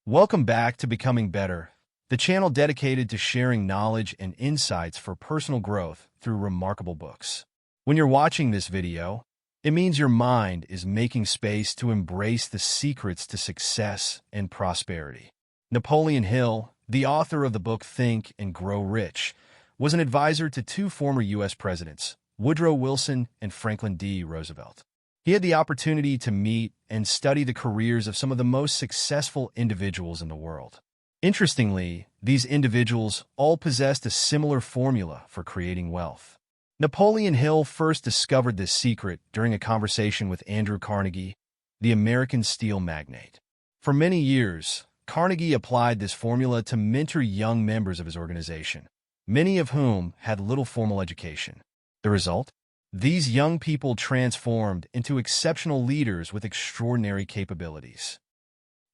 Welcome back to Becoming Better, the channel dedicated to sharing knowledge and insights for personal growth through remarkable books. When you're watching this video, it means your mind is making space to embrace the secrets to success and prosperity. Napoleon Hill, the author of the book Think and Grow Rich, was an advisor to two former U.S. presidents, Woodrow Wilson and Franklin D. Roosevelt. He had the opportunity to meet and study the careers of some of the most successful individuals in the world. Interestingly, these individuals all possessed a similar formula for creating wealth. Napoleon Hill first discovered this secret during a conversation with Andrew Carnegie, the American steel magnate. For many years, Carnegie applied this formula to mentor young members of his organization, many of whom had little formal education. The result? These young people transformed into exceptional leaders with extraordinary capabilities.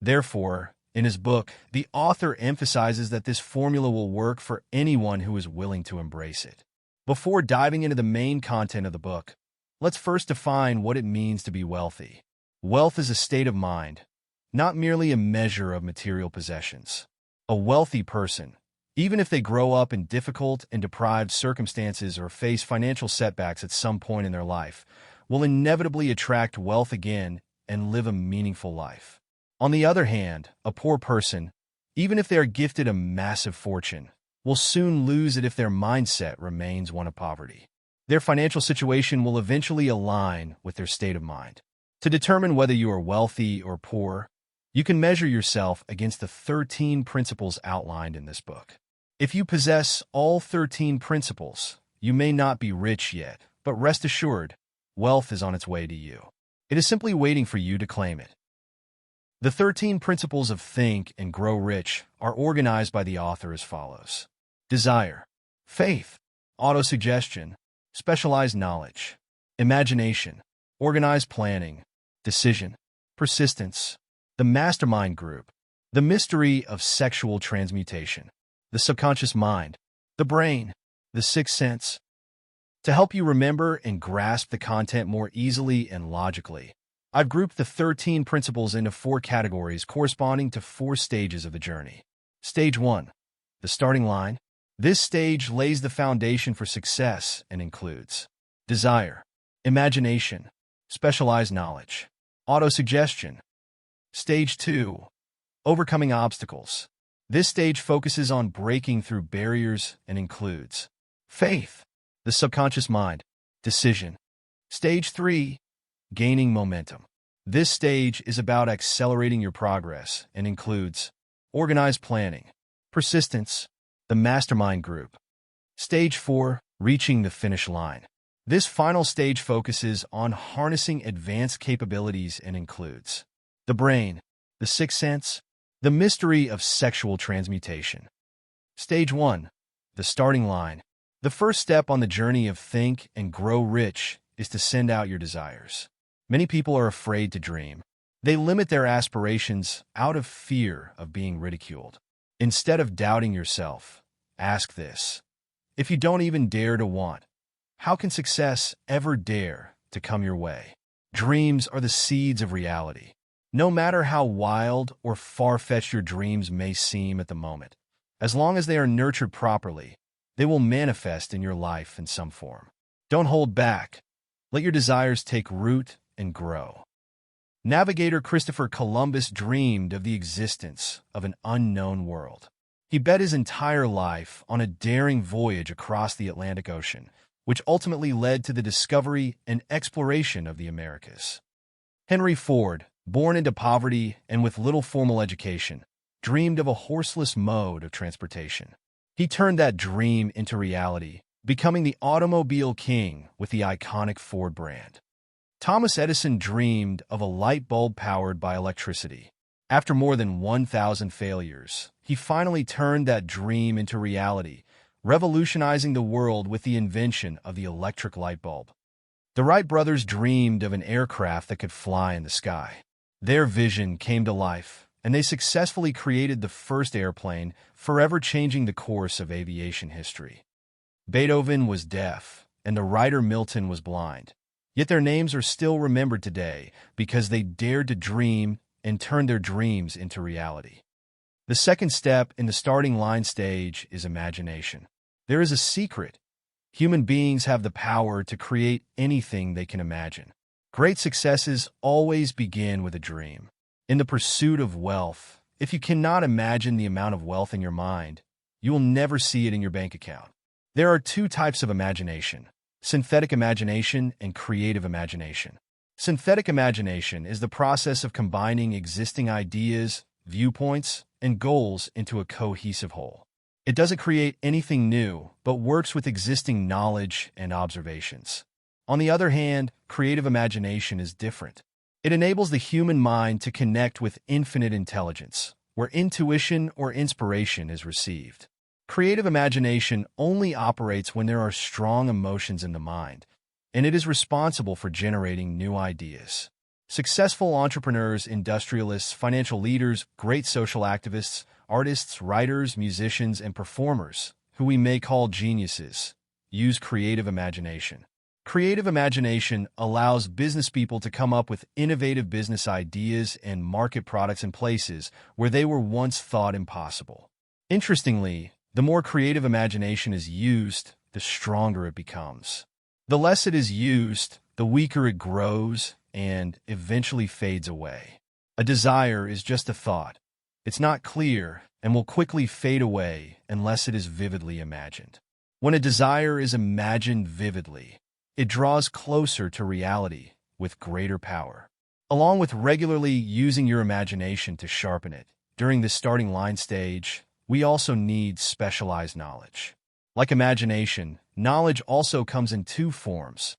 Therefore, in his book, the author emphasizes that this formula will work for anyone who is willing to embrace it. Before diving into the main content of the book, let's first define what it means to be wealthy. Wealth is a state of mind, not merely a measure of material possessions. A wealthy person, even if they grow up in difficult and deprived circumstances or face financial setbacks at some point in their life, will inevitably attract wealth again and live a meaningful life. On the other hand, a poor person, even if they are gifted a massive fortune, will soon lose it if their mindset remains one of poverty. Their financial situation will eventually align with their state of mind. To determine whether you are wealthy or poor, you can measure yourself against the 13 principles outlined in this book. If you possess all 13 principles, you may not be rich yet, but rest assured, wealth is on its way to you. It is simply waiting for you to claim it. The 13 principles of Think and Grow Rich are organized by the author as follows: desire, faith, autosuggestion, specialized knowledge, imagination, organized planning, decision, persistence, the mastermind group, the mystery of sexual transmutation, the subconscious mind, the brain, the sixth sense. To help you remember and grasp the content more easily and logically, I've grouped the 13 principles into 4 categories corresponding to 4 stages of the journey. Stage 1, the starting line. This stage lays the foundation for success and includes desire, imagination, specialized knowledge, autosuggestion. Stage 2, overcoming obstacles. This stage focuses on breaking through barriers and includes faith, the subconscious mind, decision. Stage 3, gaining momentum. This stage is about accelerating your progress and includes organized planning, persistence, the mastermind group. Stage 4, reaching the finish line. This final stage focuses on harnessing advanced capabilities and includes the brain, the sixth sense, the mystery of sexual transmutation. Stage 1, the starting line. The first step on the journey of Think and Grow Rich is to send out your desires. Many people are afraid to dream. They limit their aspirations out of fear of being ridiculed. Instead of doubting yourself, ask this: if you don't even dare to want, how can success ever dare to come your way? Dreams are the seeds of reality. No matter how wild or far-fetched your dreams may seem at the moment, as long as they are nurtured properly, they will manifest in your life in some form. Don't hold back. Let your desires take root and grow. Navigator Christopher Columbus dreamed of the existence of an unknown world. He bet his entire life on a daring voyage across the Atlantic Ocean, which ultimately led to the discovery and exploration of the Americas. Henry Ford, born into poverty and with little formal education, dreamed of a horseless mode of transportation. He turned that dream into reality, becoming the automobile king with the iconic Ford brand. Thomas Edison dreamed of a light bulb powered by electricity. After more than 1,000 failures, he finally turned that dream into reality, revolutionizing the world with the invention of the electric light bulb. The Wright brothers dreamed of an aircraft that could fly in the sky. Their vision came to life, and they successfully created the first airplane, forever changing the course of aviation history. Beethoven was deaf, and the writer Milton was blind. Yet their names are still remembered today because they dared to dream and turned their dreams into reality. The second step in the starting line stage is imagination. There is a secret. Human beings have the power to create anything they can imagine. Great successes always begin with a dream. In the pursuit of wealth, if you cannot imagine the amount of wealth in your mind, you will never see it in your bank account. There are two types of imagination: synthetic imagination and creative imagination. Synthetic imagination is the process of combining existing ideas, viewpoints, and goals into a cohesive whole. It doesn't create anything new, but works with existing knowledge and observations. On the other hand, creative imagination is different. It enables the human mind to connect with infinite intelligence, where intuition or inspiration is received. Creative imagination only operates when there are strong emotions in the mind, and it is responsible for generating new ideas. Successful entrepreneurs, industrialists, financial leaders, great social activists, artists, writers, musicians, and performers, who we may call geniuses, use creative imagination. Creative imagination allows business people to come up with innovative business ideas and market products in places where they were once thought impossible. Interestingly, the more creative imagination is used, the stronger it becomes. The less it is used, the weaker it grows and eventually fades away. A desire is just a thought. It's not clear and will quickly fade away unless it is vividly imagined. When a desire is imagined vividly, it draws closer to reality with greater power. Along with regularly using your imagination to sharpen it, during the starting line stage, we also need specialized knowledge. Like imagination, knowledge also comes in two forms: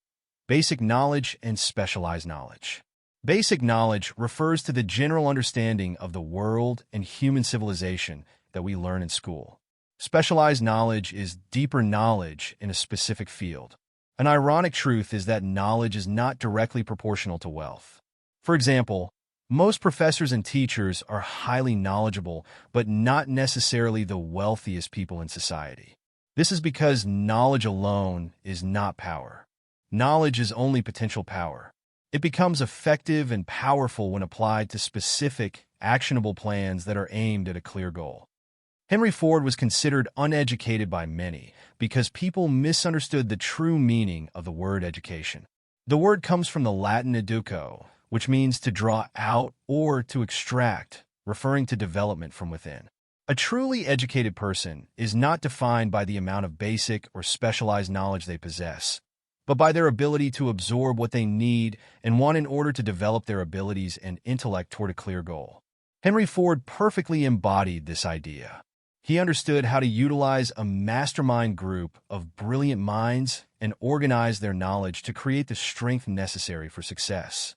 basic knowledge and specialized knowledge. Basic knowledge refers to the general understanding of the world and human civilization that we learn in school. Specialized knowledge is deeper knowledge in a specific field. An ironic truth is that knowledge is not directly proportional to wealth. For example, most professors and teachers are highly knowledgeable, but not necessarily the wealthiest people in society. This is because knowledge alone is not power. Knowledge is only potential power. It becomes effective and powerful when applied to specific, actionable plans that are aimed at a clear goal. Henry Ford was considered uneducated by many because people misunderstood the true meaning of the word education. The word comes from the Latin educo, which means to draw out or to extract, referring to development from within. A truly educated person is not defined by the amount of basic or specialized knowledge they possess, but by their ability to absorb what they need and want in order to develop their abilities and intellect toward a clear goal. Henry Ford perfectly embodied this idea. He understood how to utilize a mastermind group of brilliant minds and organize their knowledge to create the strength necessary for success.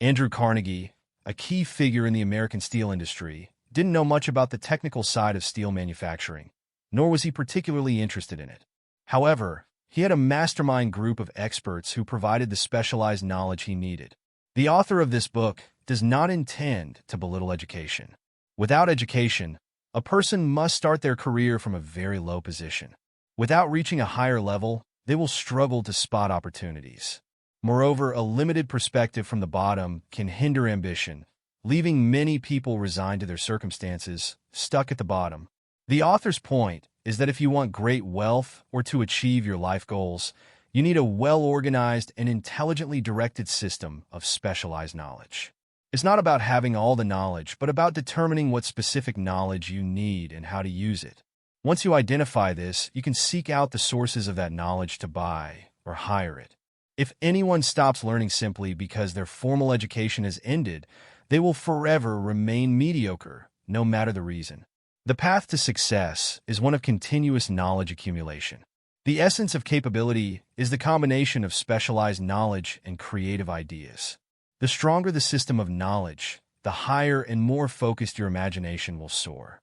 Andrew Carnegie, a key figure in the American steel industry, didn't know much about the technical side of steel manufacturing, nor was he particularly interested in it. However, he had a mastermind group of experts who provided the specialized knowledge he needed. The author of this book does not intend to belittle education. Without education, a person must start their career from a very low position. Without reaching a higher level, they will struggle to spot opportunities. Moreover, a limited perspective from the bottom can hinder ambition, leaving many people resigned to their circumstances, stuck at the bottom. The author's point is that if you want great wealth or to achieve your life goals, you need a well-organized and intelligently directed system of specialized knowledge. It's not about having all the knowledge, but about determining what specific knowledge you need and how to use it. Once you identify this, you can seek out the sources of that knowledge to buy or hire it. If anyone stops learning simply because their formal education has ended, they will forever remain mediocre, no matter the reason. The path to success is one of continuous knowledge accumulation. The essence of capability is the combination of specialized knowledge and creative ideas. The stronger the system of knowledge, the higher and more focused your imagination will soar.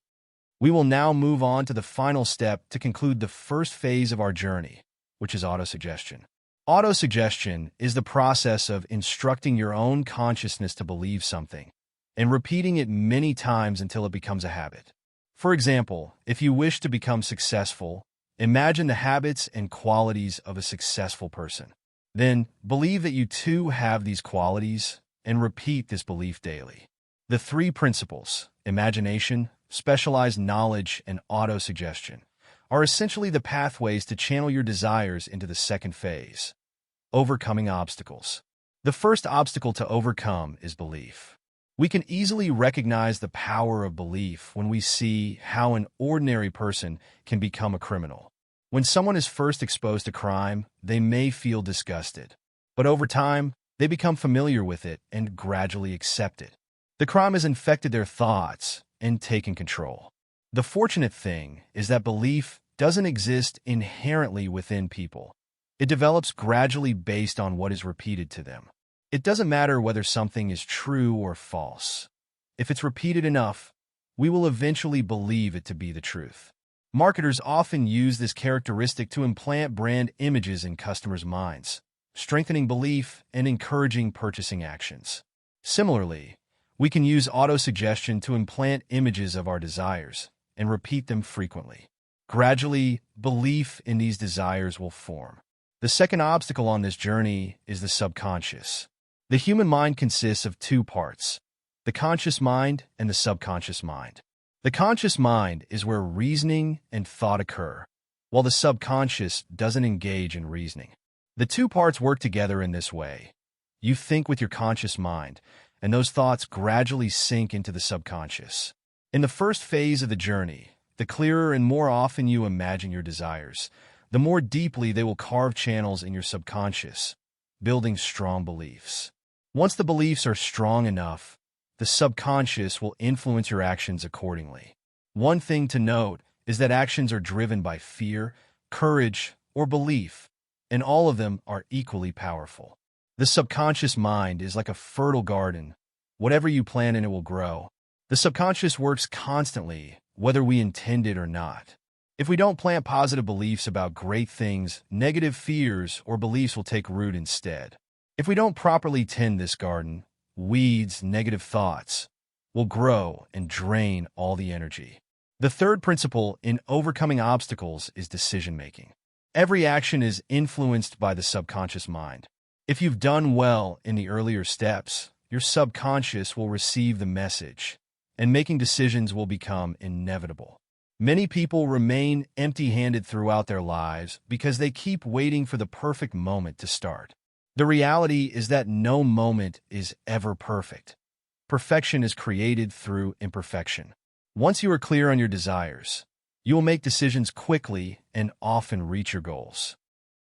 We will now move on to the final step to conclude the first phase of our journey, which is autosuggestion. Autosuggestion is the process of instructing your own consciousness to believe something and repeating it many times until it becomes a habit. For example, if you wish to become successful, imagine the habits and qualities of a successful person. Then, believe that you too have these qualities and repeat this belief daily. The three principles: imagination, specialized knowledge, and auto-suggestion are essentially the pathways to channel your desires into the second phase, overcoming obstacles. The first obstacle to overcome is belief. We can easily recognize the power of belief when we see how an ordinary person can become a criminal. When someone is first exposed to crime, they may feel disgusted, but over time, they become familiar with it and gradually accept it. The crime has infected their thoughts and taken control. The fortunate thing is that belief doesn't exist inherently within people. It develops gradually based on what is repeated to them. It doesn't matter whether something is true or false. If it's repeated enough, we will eventually believe it to be the truth. Marketers often use this characteristic to implant brand images in customers' minds, strengthening belief and encouraging purchasing actions. Similarly, we can use auto-suggestion to implant images of our desires and repeat them frequently. Gradually, belief in these desires will form. The second obstacle on this journey is the subconscious. The human mind consists of two parts, the conscious mind and the subconscious mind. The conscious mind is where reasoning and thought occur, while the subconscious doesn't engage in reasoning. The two parts work together in this way. You think with your conscious mind, and those thoughts gradually sink into the subconscious. In the first phase of the journey, the clearer and more often you imagine your desires, the more deeply they will carve channels in your subconscious, building strong beliefs. Once the beliefs are strong enough, the subconscious will influence your actions accordingly. One thing to note is that actions are driven by fear, courage, or belief, and all of them are equally powerful. The subconscious mind is like a fertile garden. Whatever you plant in it will grow. The subconscious works constantly, whether we intend it or not. If we don't plant positive beliefs about great things, negative fears or beliefs will take root instead. If we don't properly tend this garden, weeds, negative thoughts will grow and drain all the energy. The third principle in overcoming obstacles is decision-making. Every action is influenced by the subconscious mind. If you've done well in the earlier steps, your subconscious will receive the message, and making decisions will become inevitable. Many people remain empty-handed throughout their lives because they keep waiting for the perfect moment to start. The reality is that no moment is ever perfect. Perfection is created through imperfection. Once you are clear on your desires, you will make decisions quickly and often reach your goals.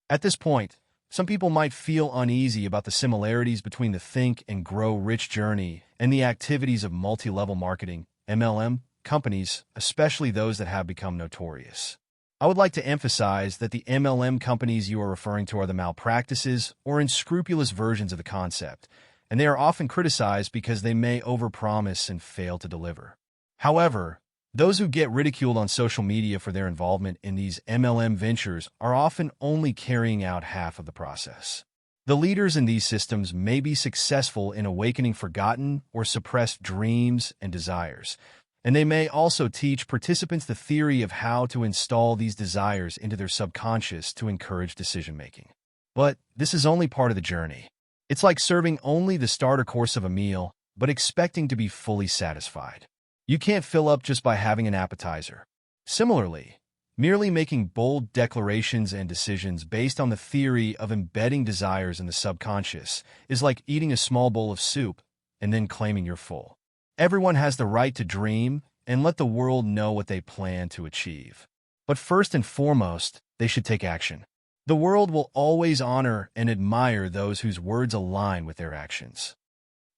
At this point, some people might feel uneasy about the similarities between the Think and Grow Rich journey and the activities of multi-level marketing, MLM, companies, especially those that have become notorious. I would like to emphasize that the MLM companies you are referring to are the malpractices or unscrupulous versions of the concept, and they are often criticized because they may overpromise and fail to deliver. However, those who get ridiculed on social media for their involvement in these MLM ventures are often only carrying out half of the process. The leaders in these systems may be successful in awakening forgotten or suppressed dreams and desires, and they may also teach participants the theory of how to install these desires into their subconscious to encourage decision-making. But this is only part of the journey. It's like serving only the starter course of a meal, but expecting to be fully satisfied. You can't fill up just by having an appetizer. Similarly, merely making bold declarations and decisions based on the theory of embedding desires in the subconscious is like eating a small bowl of soup and then claiming you're full. Everyone has the right to dream and let the world know what they plan to achieve. But first and foremost, they should take action. The world will always honor and admire those whose words align with their actions.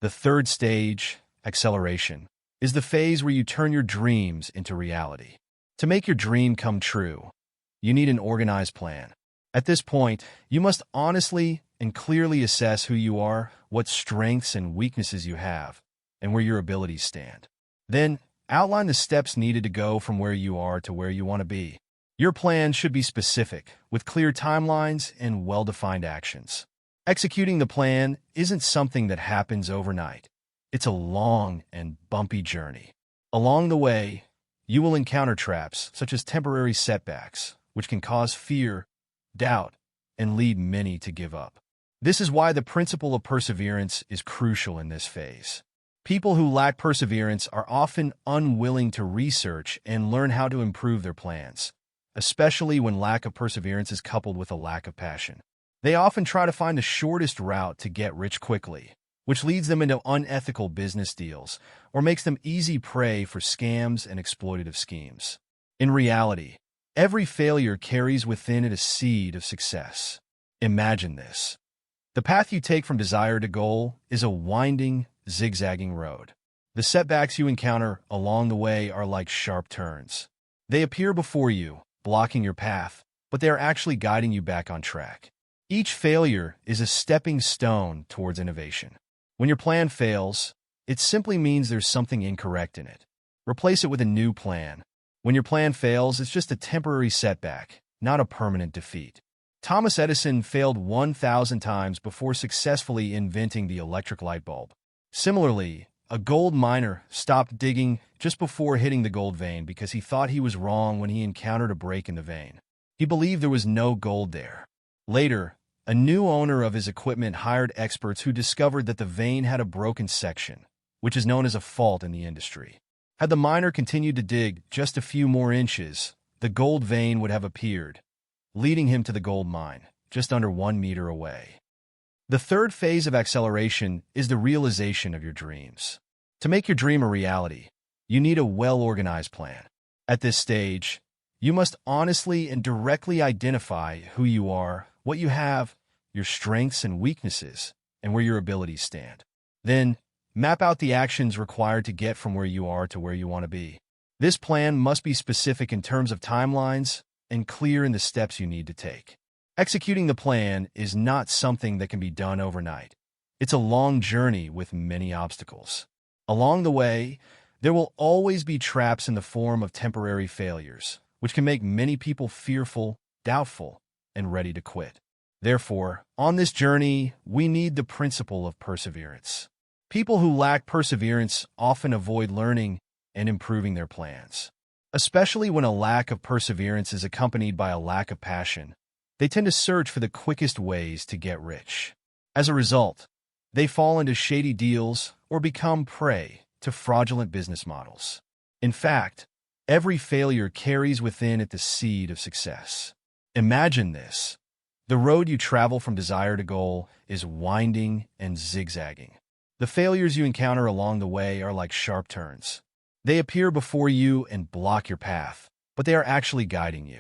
The third stage, acceleration, is the phase where you turn your dreams into reality. To make your dream come true, you need an organized plan. At this point, you must honestly and clearly assess who you are, what strengths and weaknesses you have, and where your abilities stand. Then, outline the steps needed to go from where you are to where you want to be. Your plan should be specific, with clear timelines and well-defined actions. Executing the plan isn't something that happens overnight. It's a long and bumpy journey. Along the way, you will encounter traps such as temporary setbacks, which can cause fear, doubt, and lead many to give up. This is why the principle of perseverance is crucial in this phase. People who lack perseverance are often unwilling to research and learn how to improve their plans, especially when lack of perseverance is coupled with a lack of passion. They often try to find the shortest route to get rich quickly, which leads them into unethical business deals or makes them easy prey for scams and exploitative schemes. In reality, every failure carries within it a seed of success. Imagine this. The path you take from desire to goal is a winding, zigzagging road. The setbacks you encounter along the way are like sharp turns. They appear before you, blocking your path, but they are actually guiding you back on track. Each failure is a stepping stone towards innovation. When your plan fails, it simply means there's something incorrect in it. Replace it with a new plan. When your plan fails, it's just a temporary setback, not a permanent defeat. Thomas Edison failed 1,000 times before successfully inventing the electric light bulb. Similarly, a gold miner stopped digging just before hitting the gold vein because he thought he was wrong when he encountered a break in the vein. He believed there was no gold there. Later, a new owner of his equipment hired experts who discovered that the vein had a broken section, which is known as a fault in the industry. Had the miner continued to dig just a few more inches, the gold vein would have appeared, leading him to the gold mine, just under 1 meter away. The third phase of acceleration is the realization of your dreams. To make your dream a reality, you need a well-organized plan. At this stage, you must honestly and directly identify who you are, what you have, your strengths and weaknesses, and where your abilities stand. Then, map out the actions required to get from where you are to where you want to be. This plan must be specific in terms of timelines and clear in the steps you need to take. Executing the plan is not something that can be done overnight. It's a long journey with many obstacles. Along the way, there will always be traps in the form of temporary failures, which can make many people fearful, doubtful, and ready to quit. Therefore, on this journey, we need the principle of perseverance. People who lack perseverance often avoid learning and improving their plans. Especially when a lack of perseverance is accompanied by a lack of passion, they tend to search for the quickest ways to get rich. As a result, they fall into shady deals or become prey to fraudulent business models. In fact, every failure carries within it the seed of success. Imagine this. The road you travel from desire to goal is winding and zigzagging. The failures you encounter along the way are like sharp turns. They appear before you and block your path, but they are actually guiding you.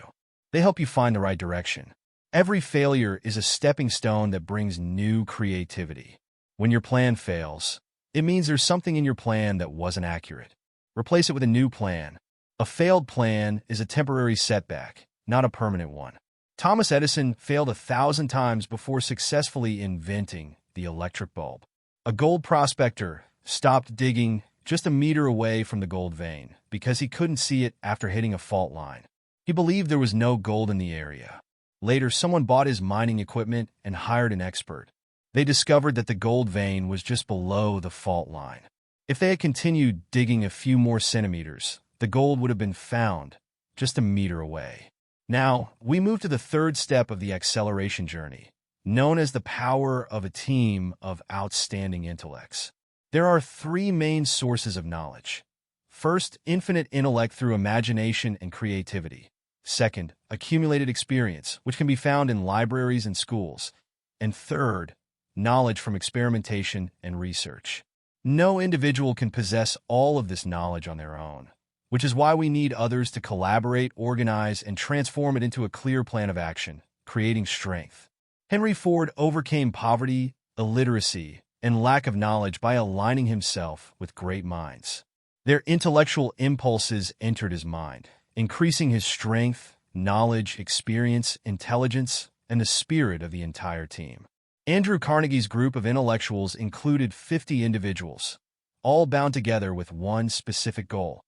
They help you find the right direction. Every failure is a stepping stone that brings new creativity. When your plan fails, it means there's something in your plan that wasn't accurate. Replace it with a new plan. A failed plan is a temporary setback, not a permanent one. Thomas Edison failed 1,000 times before successfully inventing the electric bulb. A gold prospector stopped digging just a meter away from the gold vein because he couldn't see it after hitting a fault line. He believed there was no gold in the area. Later, someone bought his mining equipment and hired an expert. They discovered that the gold vein was just below the fault line. If they had continued digging a few more centimeters, the gold would have been found just a meter away. Now, we move to the third step of the acceleration journey, known as the power of a team of outstanding intellects. There are 3 main sources of knowledge. First, infinite intellect through imagination and creativity. Second, accumulated experience, which can be found in libraries and schools. And third, knowledge from experimentation and research. No individual can possess all of this knowledge on their own, which is why we need others to collaborate, organize, and transform it into a clear plan of action, creating strength. Henry Ford overcame poverty, illiteracy, and lack of knowledge by aligning himself with great minds. Their intellectual impulses entered his mind, increasing his strength, knowledge, experience, intelligence, and the spirit of the entire team. Andrew Carnegie's group of intellectuals included 50 individuals, all bound together with one specific goal: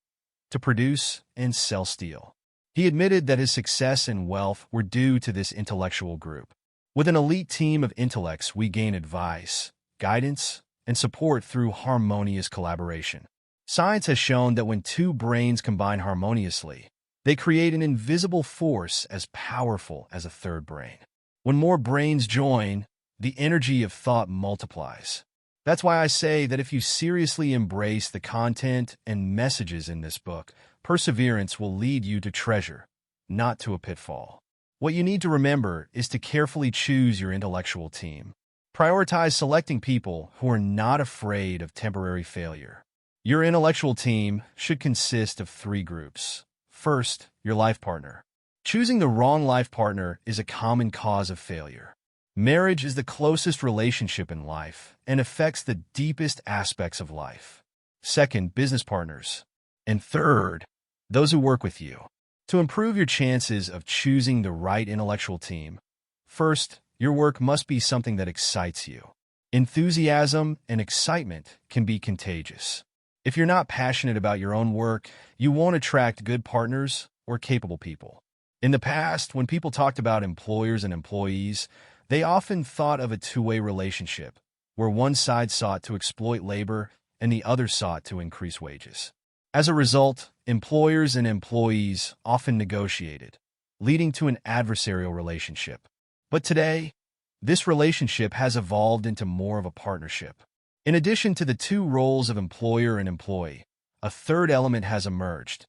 to produce and sell steel. He admitted that his success and wealth were due to this intellectual group. With an elite team of intellects, we gain advice, guidance, and support through harmonious collaboration. Science has shown that when 2 brains combine harmoniously, they create an invisible force as powerful as a third brain. When more brains join, the energy of thought multiplies. That's why I say that if you seriously embrace the content and messages in this book, perseverance will lead you to treasure, not to a pitfall. What you need to remember is to carefully choose your intellectual team. Prioritize selecting people who are not afraid of temporary failure. Your intellectual team should consist of 3 groups. First, your life partner. Choosing the wrong life partner is a common cause of failure. Marriage is the closest relationship in life and affects the deepest aspects of life. Second, business partners. And third, those who work with you. To improve your chances of choosing the right intellectual team, first, your work must be something that excites you. Enthusiasm and excitement can be contagious. If you're not passionate about your own work, you won't attract good partners or capable people. In the past, when people talked about employers and employees, they often thought of a two-way relationship, where one side sought to exploit labor and the other sought to increase wages. As a result, employers and employees often negotiated, leading to an adversarial relationship. But today, this relationship has evolved into more of a partnership. In addition to the 2 roles of employer and employee, a third element has emerged: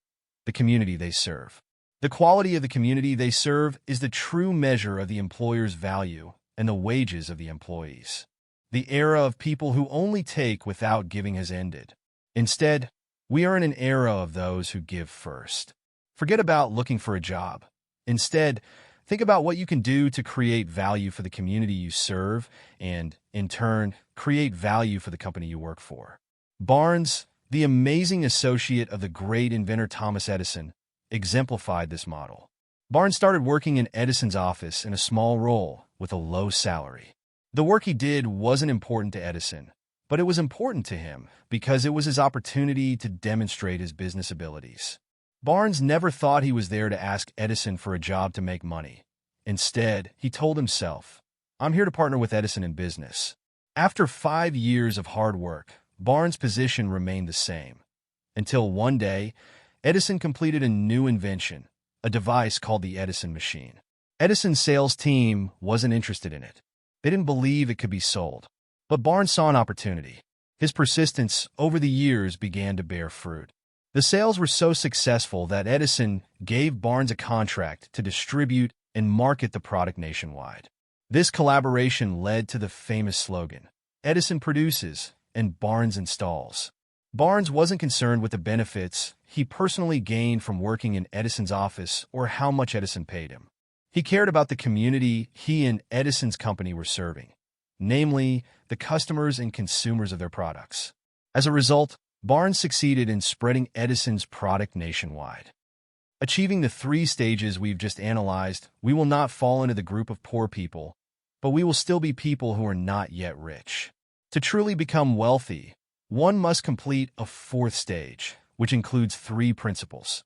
the community they serve. The quality of the community they serve is the true measure of the employer's value and the wages of the employees. The era of people who only take without giving has ended. Instead, we are in an era of those who give first. Forget about looking for a job. Instead, think about what you can do to create value for the community you serve and, in turn, create value for the company you work for. Barnes, the amazing associate of the great inventor Thomas Edison, exemplified this model. Barnes started working in Edison's office in a small role with a low salary. The work he did wasn't important to Edison, but it was important to him because it was his opportunity to demonstrate his business abilities. Barnes never thought he was there to ask Edison for a job to make money. Instead, he told himself, "I'm here to partner with Edison in business." After 5 years of hard work, Barnes' position remained the same, until one day, Edison completed a new invention, a device called the Edison machine. Edison's sales team wasn't interested in it. They didn't believe it could be sold. But Barnes saw an opportunity. His persistence over the years began to bear fruit. The sales were so successful that Edison gave Barnes a contract to distribute and market the product nationwide. This collaboration led to the famous slogan, "Edison produces and Barnes installs." Barnes wasn't concerned with the benefits he personally gained from working in Edison's office or how much Edison paid him. He cared about the community he and Edison's company were serving, namely the customers and consumers of their products. As a result, Barnes succeeded in spreading Edison's product nationwide. Achieving the 3 stages we've just analyzed, we will not fall into the group of poor people, but we will still be people who are not yet rich. To truly become wealthy, one must complete a 4th stage, which includes 3 principles: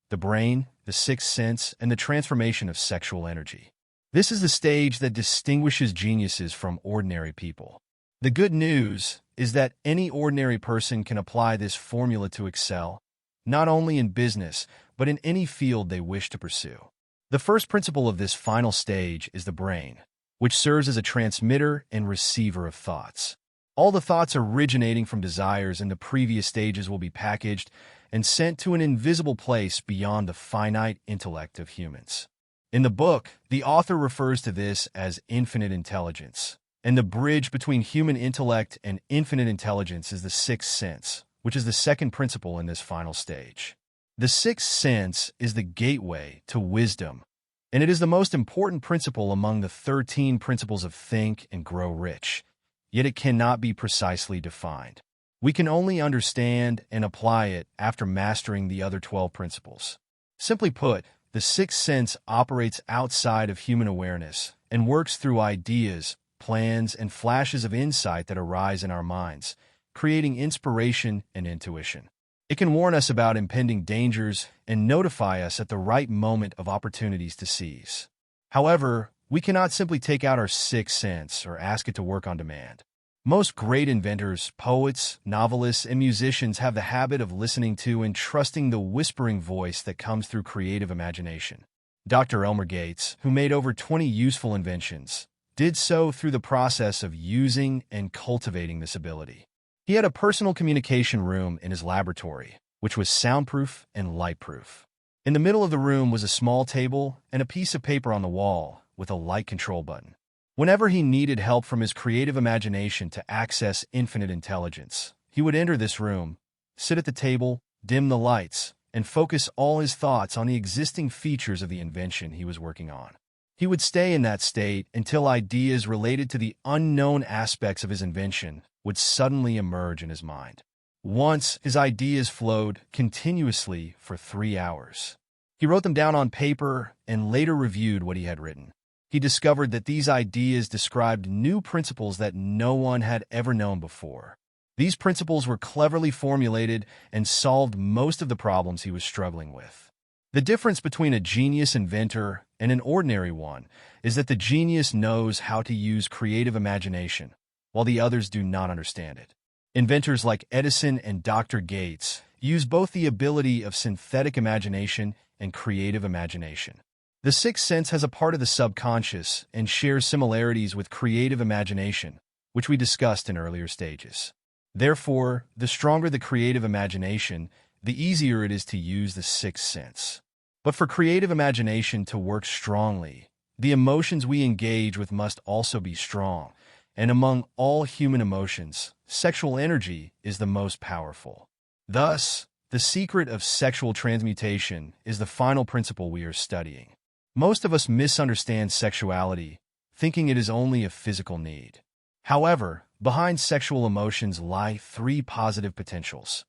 the brain, the 6th sense, and the transformation of sexual energy. This is the stage that distinguishes geniuses from ordinary people. The good news is that any ordinary person can apply this formula to excel, not only in business, but in any field they wish to pursue. The first principle of this final stage is the brain, which serves as a transmitter and receiver of thoughts. All the thoughts originating from desires in the previous stages will be packaged and sent to an invisible place beyond the finite intellect of humans. In the book, the author refers to this as infinite intelligence, and the bridge between human intellect and infinite intelligence is the 6th sense, which is the second principle in this final stage. The 6th sense is the gateway to wisdom, and it is the most important principle among the 13 principles of Think and Grow Rich, yet it cannot be precisely defined. We can only understand and apply it after mastering the other 12 principles. Simply put, the 6th sense operates outside of human awareness and works through ideas, plans, and flashes of insight that arise in our minds, creating inspiration and intuition. It can warn us about impending dangers and notify us at the right moment of opportunities to seize. However, we cannot simply take out our 6th sense or ask it to work on demand. Most great inventors, poets, novelists, and musicians have the habit of listening to and trusting the whispering voice that comes through creative imagination. Dr. Elmer Gates, who made over 20 useful inventions, did so through the process of using and cultivating this ability. He had a personal communication room in his laboratory, which was soundproof and lightproof. In the middle of the room was a small table and a piece of paper on the wall with a light control button. Whenever he needed help from his creative imagination to access infinite intelligence, he would enter this room, sit at the table, dim the lights, and focus all his thoughts on the existing features of the invention he was working on. He would stay in that state until ideas related to the unknown aspects of his invention would suddenly emerge in his mind. Once, his ideas flowed continuously for 3 hours. He wrote them down on paper and later reviewed what he had written. He discovered that these ideas described new principles that no one had ever known before. These principles were cleverly formulated and solved most of the problems he was struggling with. The difference between a genius inventor and an ordinary one is that the genius knows how to use creative imagination, while the others do not understand it. Inventors like Edison and Dr. Gates use both the ability of synthetic imagination and creative imagination. The sixth sense has a part of the subconscious and shares similarities with creative imagination, which we discussed in earlier stages. Therefore, the stronger the creative imagination, the easier it is to use the sixth sense. But for creative imagination to work strongly, the emotions we engage with must also be strong, and among all human emotions, sexual energy is the most powerful. Thus, the secret of sexual transmutation is the final principle we are studying. Most of us misunderstand sexuality, thinking it is only a physical need. However, behind sexual emotions lie 3 positive potentials.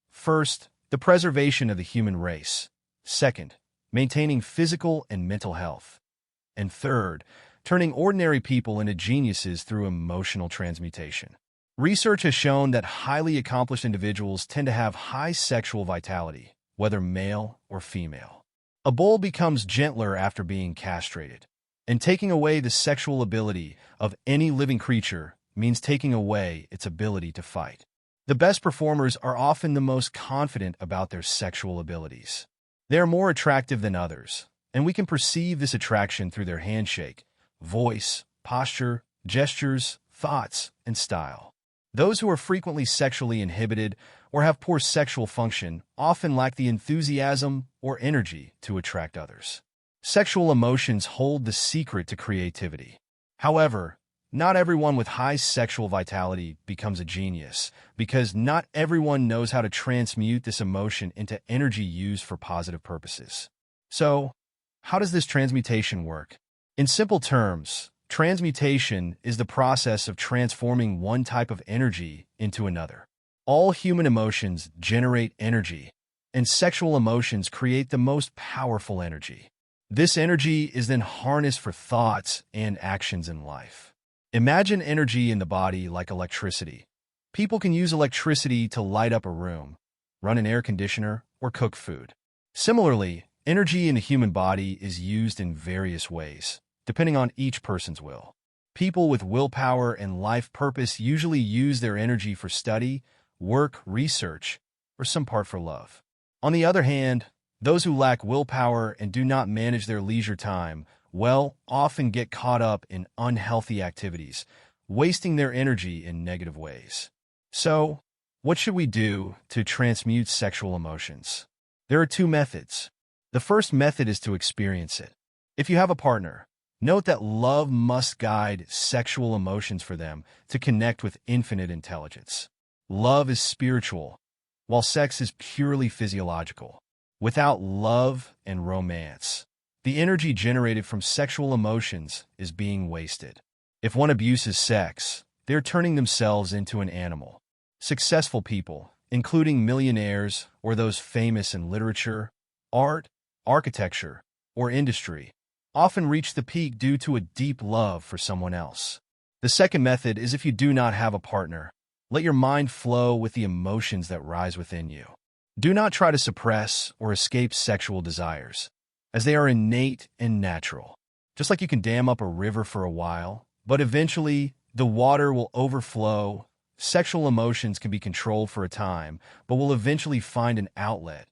First, the preservation of the human race. Second, maintaining physical and mental health. And third, turning ordinary people into geniuses through emotional transmutation. Research has shown that highly accomplished individuals tend to have high sexual vitality, whether male or female. A bull becomes gentler after being castrated, and taking away the sexual ability of any living creature means taking away its ability to fight. The best performers are often the most confident about their sexual abilities. They are more attractive than others, and we can perceive this attraction through their handshake, voice, posture, gestures, thoughts, and style. Those who are frequently sexually inhibited or have poor sexual function often lack the enthusiasm or energy to attract others. Sexual emotions hold the secret to creativity. However, not everyone with high sexual vitality becomes a genius, because not everyone knows how to transmute this emotion into energy used for positive purposes. So, how does this transmutation work? In simple terms, transmutation is the process of transforming one type of energy into another. All human emotions generate energy, and sexual emotions create the most powerful energy. This energy is then harnessed for thoughts and actions in life. Imagine energy in the body like electricity. People can use electricity to light up a room, run an air conditioner, or cook food. Similarly, energy in the human body is used in various ways, depending on each person's will. People with willpower and life purpose usually use their energy for study, work, research, or some part for love. On the other hand, those who lack willpower and do not manage their leisure time often get caught up in unhealthy activities, wasting their energy in negative ways. So, what should we do to transmute sexual emotions? There are 2 methods. The first method is to experience it. If you have a partner, note that love must guide sexual emotions for them to connect with infinite intelligence. Love is spiritual, while sex is purely physiological. Without love and romance, the energy generated from sexual emotions is being wasted. If one abuses sex, they're turning themselves into an animal. Successful people, including millionaires or those famous in literature, art, architecture, or industry, often reach the peak due to a deep love for someone else. The second method is if you do not have a partner, let your mind flow with the emotions that rise within you. Do not try to suppress or escape sexual desires, as they are innate and natural. Just like you can dam up a river for a while, but eventually the water will overflow. Sexual emotions can be controlled for a time, but will eventually find an outlet,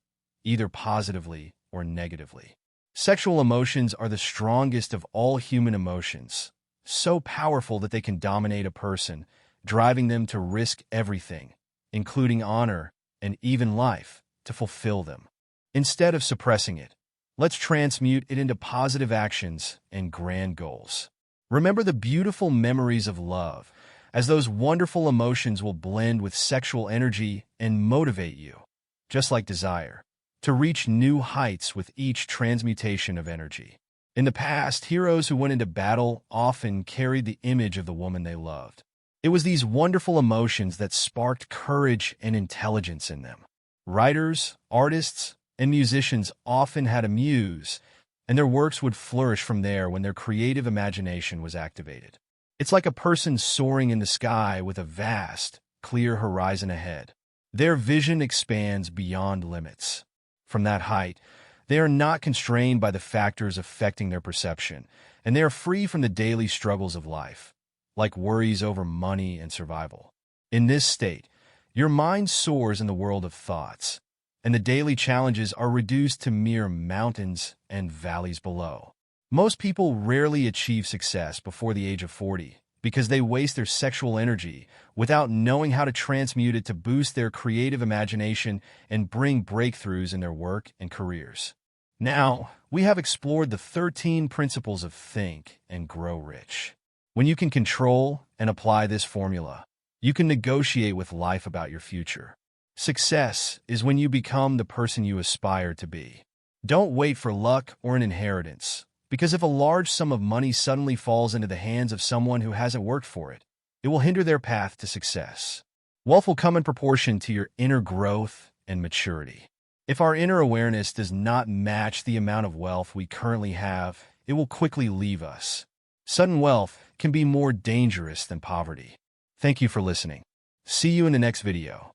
either positively or negatively. Sexual emotions are the strongest of all human emotions, so powerful that they can dominate a person, driving them to risk everything, including honor and even life, to fulfill them. Instead of suppressing it, let's transmute it into positive actions and grand goals. Remember the beautiful memories of love, as those wonderful emotions will blend with sexual energy and motivate you, just like desire, to reach new heights with each transmutation of energy. In the past, heroes who went into battle often carried the image of the woman they loved. It was these wonderful emotions that sparked courage and intelligence in them. Writers, artists, and musicians often had a muse, and their works would flourish from there when their creative imagination was activated. It's like a person soaring in the sky with a vast, clear horizon ahead. Their vision expands beyond limits. From that height, they are not constrained by the factors affecting their perception, and they are free from the daily struggles of life, like worries over money and survival. In this state, your mind soars in the world of thoughts, and the daily challenges are reduced to mere mountains and valleys below. Most people rarely achieve success before the age of 40 because they waste their sexual energy without knowing how to transmute it to boost their creative imagination and bring breakthroughs in their work and careers. Now, we have explored the 13 principles of Think and Grow Rich. When you can control and apply this formula, you can negotiate with life about your future. Success is when you become the person you aspire to be. Don't wait for luck or an inheritance, because if a large sum of money suddenly falls into the hands of someone who hasn't worked for it, it will hinder their path to success. Wealth will come in proportion to your inner growth and maturity. If our inner awareness does not match the amount of wealth we currently have, it will quickly leave us. Sudden wealth can be more dangerous than poverty. Thank you for listening. See you in the next video.